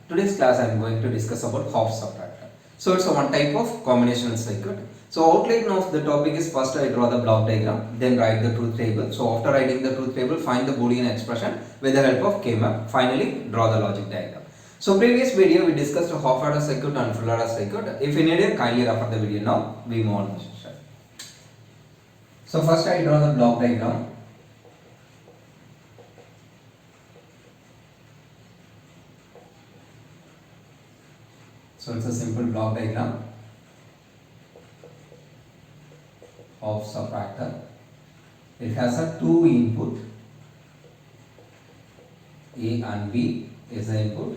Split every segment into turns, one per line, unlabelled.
Today's class I am going to discuss about half subtractor. So it's a one type of combinational circuit. So outline of the topic is first I draw the block diagram, then write the truth table. So after writing the truth table, find the Boolean expression with the help of K-map. Finally, draw the logic diagram. So previous video we discussed a half order circuit and full order circuit. If you need it, kindly refer the video now. We move on the session. So first I draw the block diagram. So it's a simple block diagram of subtractor. It has a two input, A and B is the input,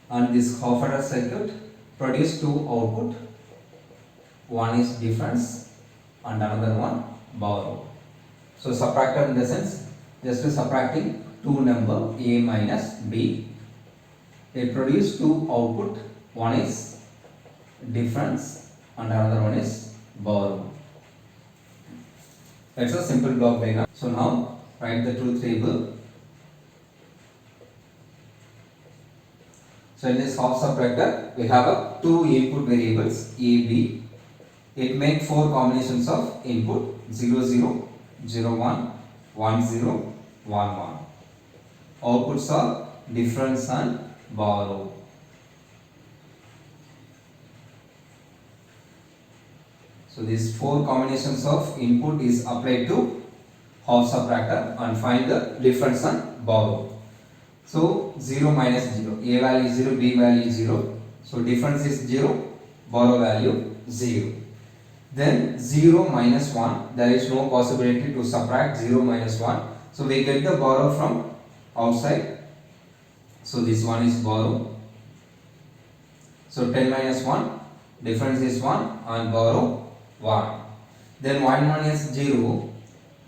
and this half order circuit produce two output. One is difference and another one borrow. So subtractor in the sense just subtracting two number A minus B. It produce two output. One is difference and another one is borrow. That's a simple block diagram. So now write the truth table. So in this half subtractor we have a two input variables A, B. It makes four combinations of input 0, 0, 0, 1, 1, 0, 1, 1. Outputs are difference and borrow. So these four combinations of input is applied to half subtractor and find the difference and borrow. So 0 minus 0, A value is 0, B value is 0. So difference is 0, borrow value 0. Then 0 minus 1, there is no possibility to subtract 0 minus 1. So we get the borrow from outside. So this one is borrow. So 10 minus 1, difference is 1 and borrow 1. Then 1 minus 0,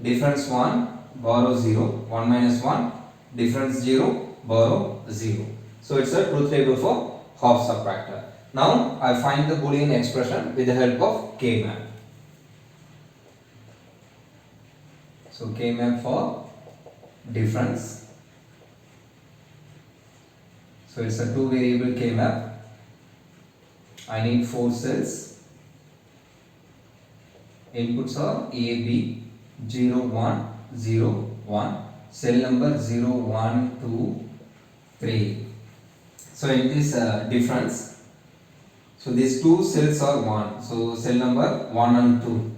difference 1, borrow 0. 1 minus 1, difference 0, borrow 0. So it's a truth table for half subtractor. Now I find the Boolean expression with the help of K-map. So K-map for difference. So it's a two variable K-map. I need four cells. Inputs are A, B, 0, 1, 0, 1, cell number 0, 1, 2, 3. So in this difference, so these two cells are 1. So cell number 1 and 2.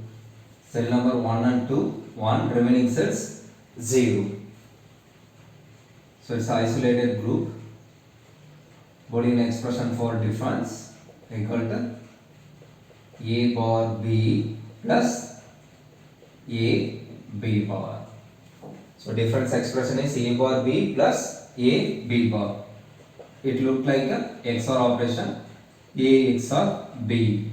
Cell number 1 and 2, 1, remaining cells 0. So it's isolated group. Boolean expression for difference equal to A bar B plus A B bar. So difference expression is A bar B plus A B bar. It looked like a XOR operation, A XOR B.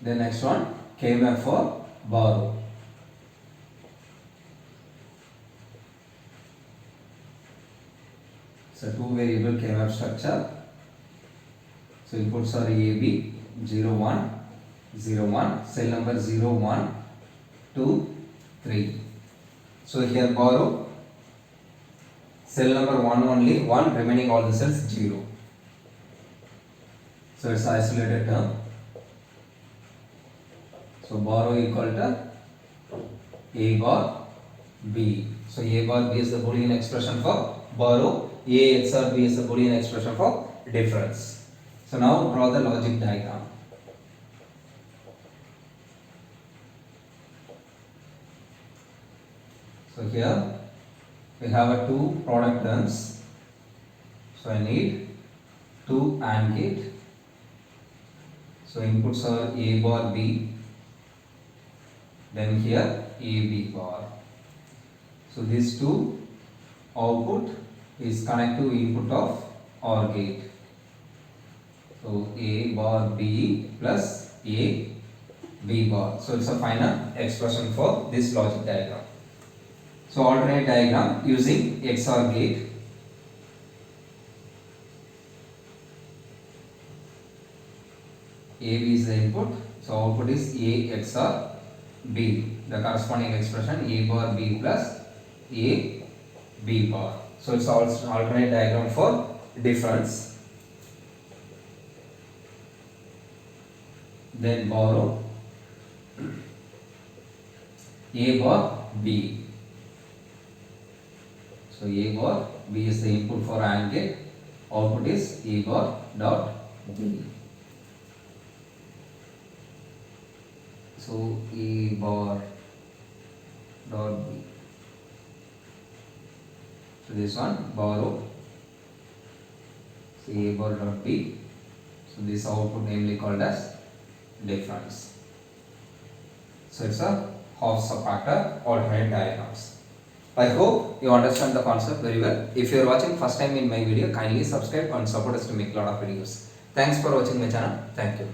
The next one, K-map for borrow. So two variable K-map structure. So inputs are A, B, 0, 1, 0, 1, cell number 0, 1, 2, 3. So here borrow, cell number 1 only, 1, remaining all the cells 0. So it's isolated term. So borrow equal to A bar B. So A bar B is the Boolean expression for borrow, A XOR B is the Boolean expression for difference. So now draw the logic diagram. So here we have a two product terms. So I need two AND gate. So inputs are A bar B. Then here A B bar. So these two output is connect to input of OR gate. So A bar B plus A B bar. So it's a final expression for this logic diagram. So alternate diagram using XOR gate. AB is the input. So output is A XOR B. The corresponding expression A bar B plus A B bar. So it's also alternate diagram for difference. Then borrow A bar B. So A bar B is the input for AND gate. Output is A bar dot B. So A bar dot B. So this one borrow. So A bar dot B. So this output namely called as difference. So it's a half subtractor alternate diagrams. I hope you understand the concept very well. If you are watching first time in my video, kindly subscribe and support us to make lot of videos. Thanks for watching my channel. Thank you.